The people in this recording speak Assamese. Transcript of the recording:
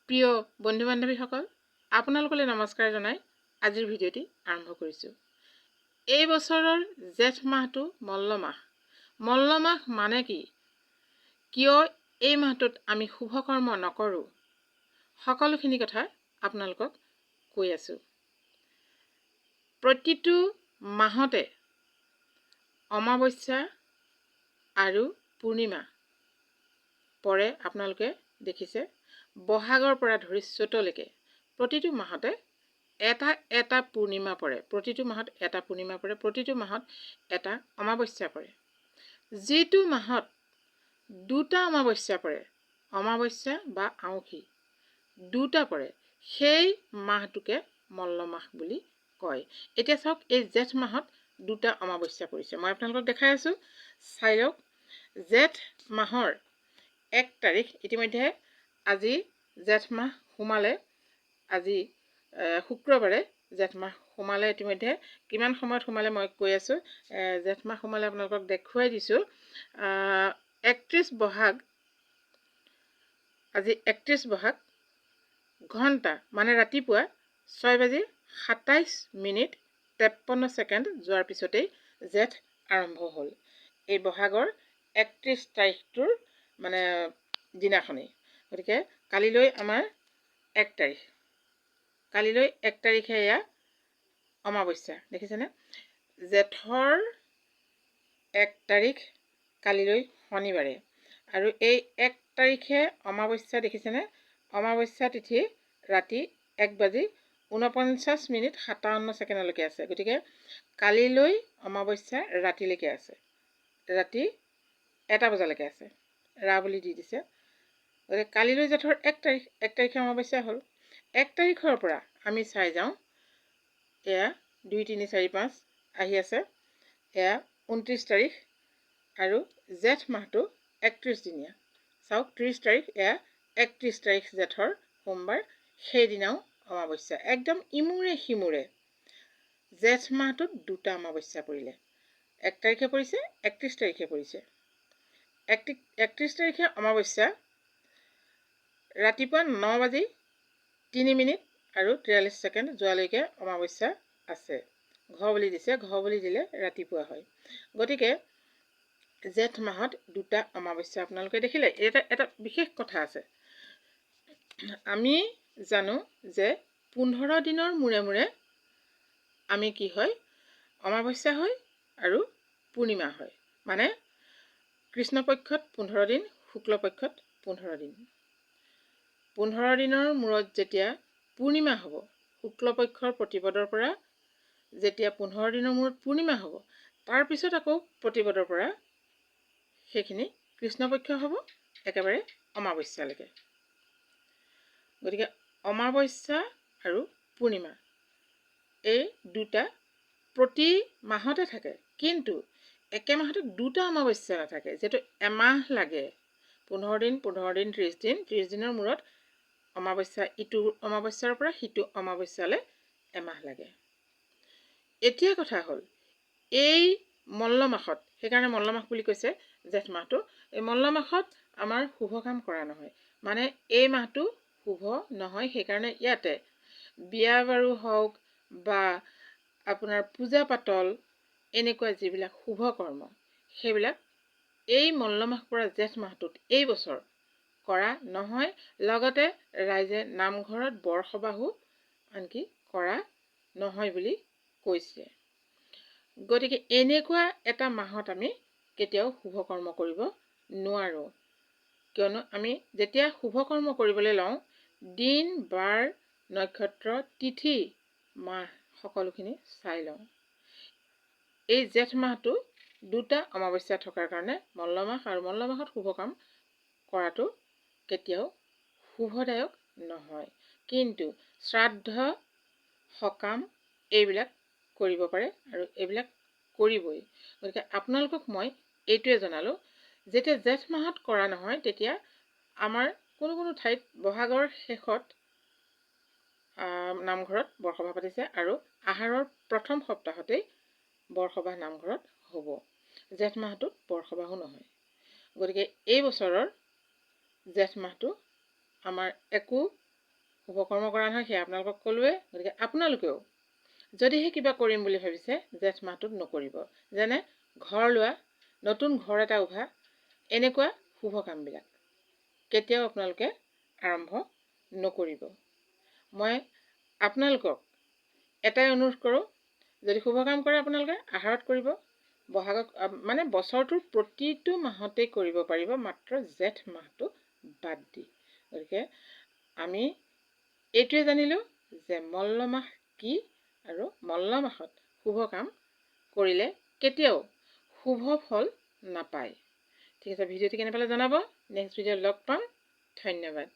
প্ৰিয় বন্ধু বান্ধৱীসকল, আপোনালোকলৈ নমস্কাৰ জনাই আজিৰ ভিডিঅ'টি আৰম্ভ কৰিছোঁ। এই বছৰৰ জেঠ মাহটো মল্ল মাহ। মল্ল মাহ মানে কি? কিয় এই মাহটোত আমি শুভ কৰ্ম নকৰোঁ? সকলোখিনি কথা আপোনালোকক কৈ আছোঁ। প্ৰতিটো মাহতে অমাৱস্যা আৰু পূৰ্ণিমা পৰে। আপোনালোকে দেখিছে, বহাগৰ পৰা ধৰি চ'তলৈকে প্ৰতিটো মাহতে এটা পূৰ্ণিমা পৰে। প্ৰতিটো মাহত এটা পূৰ্ণিমা পৰে, প্ৰতিটো মাহত এটা অমাৱস্যা পৰে। যিটো মাহত দুটা অমাৱস্যা পৰে, অমাৱস্যা বা আউসী দুটা পৰে, সেই মাহটোকে মল্ল মাহ বুলি কয়। এতিয়া চাওক, এই জেঠ মাহত দুটা অমাৱস্যা পৰিছে। মই আপোনালোকক দেখাই আছোঁ, চাই লওক। জেঠ মাহৰ 1 তাৰিখ, ইতিমধ্যে আজি জেঠ মাহ সোমালে। আজি শুক্ৰবাৰে জেঠ মাহ সোমালে। ইতিমধ্যে কিমান সময়ত সোমালে মই কৈ আছোঁ। জেঠ মাহ সোমালে আপোনালোকক দেখুৱাই দিছোঁ। 31 বহাগ, আজি 31 বহাগ, ঘণ্টা মানে ৰাতিপুৱা 6:27 যোৱাৰ পিছতেই জেঠ আৰম্ভ হ'ল। এই বহাগৰ 31 তাৰিখটোৰ মানে দিনাখনেই। গতিকে কালিলৈ আমাৰ 1 তাৰিখ, কালিলৈ 1 তাৰিখে এয়া অমাৱস্যা। দেখিছেনে? জেঠৰ 1 তাৰিখ কালিলৈ শনিবাৰে, আৰু এই 1 তাৰিখে অমাৱস্যা। দেখিছেনে? অমাৱস্যা তিথি ৰাতি 1:49:57 আছে। গতিকে কালিলৈ অমাৱস্যা ৰাতিলৈকে আছে, ৰাতি 1 বজালৈকে আছে। ৰা বুলি দি দিছে। গতিকে কালিলৈ জেঠৰ 1 তাৰিখ, 1 তাৰিখে অমাৱস্যা হ'ল। 1 তাৰিখৰ পৰা আমি চাই যাওঁ। এয়া 2, 3, 4, 5 আহি আছে। এয়া 29 তাৰিখ, আৰু জেঠ মাহটো 31 দিনীয়া। চাওক, 30 তাৰিখ, এয়া 31 তাৰিখ জেঠৰ সোমবাৰ, সেইদিনাও অমাৱস্যা। একদম ইমূৰে সিমূৰে জেঠ মাহটোত দুটা অমাৱস্যা পৰিলে। 1 তাৰিখে পৰিছে, 31 তাৰিখে পৰিছে। 31 তাৰিখে অমাৱস্যা ৰাতিপুৱা 9:03:43 যোৱালৈকে অমাৱস্যা আছে। ঘ বুলি দিছে, ঘ বুলি দিলে ৰাতিপুৱা হয়। গতিকে জেঠ মাহত দুটা অমাৱস্যা আপোনালোকে দেখিলে। এটা বিশেষ কথা আছে। আমি জানো যে 15 দিনৰ মূৰে মূৰে আমি কি হয়, অমাৱস্যা হয় আৰু পূৰ্ণিমা হয়। মানে কৃষ্ণপক্ষত 15 দিন, শুক্লপক্ষত 15 দিন। 15 দিনৰ মূৰত যেতিয়া পূৰ্ণিমা হ'ব, শুক্লপক্ষৰ প্ৰতিপদৰ পৰা যেতিয়া 15 দিনৰ মূৰত পূৰ্ণিমা হ'ব, তাৰপিছত আকৌ প্ৰতিপদৰ পৰা সেইখিনি কৃষ্ণপক্ষ হ'ব একেবাৰে অমাৱস্যালৈকে। গতিকে অমাৱস্যা আৰু পূৰ্ণিমা এই দুটা প্ৰতি মাহতে থাকে, কিন্তু একে মাহতে দুটা অমাৱস্যা নাথাকে। যিহেতু এমাহ লাগে, 15 দিন 15 দিন 30 দিন, 30 দিনৰ মূৰত অমাৱস্যা, ইটো অমাৱস্যাৰ পৰা সিটো অমাৱস্যালৈ এমাহ লাগে। এতিয়া কথা হ'ল, এই মল্ল মাহত, সেইকাৰণে মল্ল মাহ বুলি কৈছে জেঠ মাহটো, এই মল্ল মাহত আমাৰ শুভ কাম কৰা নহয়। মানে এই মাহটো শুভ নহয়। সেইকাৰণে ইয়াতে বিয়া বাৰু হওক বা আপোনাৰ পূজা পাতল, এনেকুৱা যিবিলাক শুভ কৰ্ম, সেইবিলাক এই মল্ল মাহ পৰা জেঠ মাহটোত এই বছৰ কৰা নহয়। লগতে ৰাইজে নামঘৰত বৰসবাহো আনকি কৰা নহয় বুলি কৈছে। গতিকে এনেকুৱা এটা মাহত আমি কেতিয়াও শুভ কৰ্ম কৰিব নোৱাৰোঁ। কিয়নো আমি যেতিয়া শুভ কৰ্ম কৰিবলৈ লওঁ, দিন বাৰ নক্ষত্ৰ তিথি মাহ সকলোখিনি চাই লওঁ। এই জেঠ মাহটো দুটা অমাৱস্যা থকাৰ কাৰণে মল্ল মাহ, আৰু মল্ল মাহত শুভ কাম কৰাটো কেতিয়াও শুভদায়ক নহয়। কিন্তু শ্ৰাদ্ধ সকাম এইবিলাক কৰিব পাৰে, আৰু এইবিলাক কৰিবই। গতিকে আপোনালোকক মই এইটোৱে জনালোঁ, যেতিয়া জেঠ মাহত কৰা নহয়, তেতিয়া আমাৰ কোনো কোনো ঠাইত বহাগৰ শেষত নামঘৰত বৰসভা পাতিছে, আৰু আহাৰৰ প্ৰথম সপ্তাহতেই বৰসভা নামঘৰত হ'ব। জেঠ মাহটোত বৰসবাহো নহয়। গতিকে এই বছৰৰ জেঠ মাহটো আমাৰ একো শুভ কৰ্ম কৰা নহয়, সেয়া আপোনালোকক ক'লোৱে। গতিকে আপোনালোকেও যদিহে কিবা কৰিম বুলি ভাবিছে জেঠ মাহটোত নকৰিব। যেনে ঘৰ লোৱা, নতুন ঘৰ এটা উভা, এনেকুৱা শুভ কামবিলাক কেতিয়াও আপোনালোকে আৰম্ভ নকৰিব। মই আপোনালোকক এটাই অনুৰোধ কৰোঁ, যদি শুভ কাম কৰে আপোনালোকে আহাৰত কৰিব, বহাগত মানে বছৰটোৰ প্ৰতিটো মাহতেই কৰিব পাৰিব, মাত্ৰ জেঠ মাহটো বাদ দি। গতিকে আমি এইটোৱে জানিলোঁ যে মল্ল মাহ কি আৰু মল্ল মাহত শুভ কাম কৰিলে কেতিয়াও শুভ ফল নাপায়। ঠিক আছে, ভিডিঅ'টি কেনে পালে জনাব। নেক্সট ভিডিঅ'ত লগ পাম। ধন্যবাদ।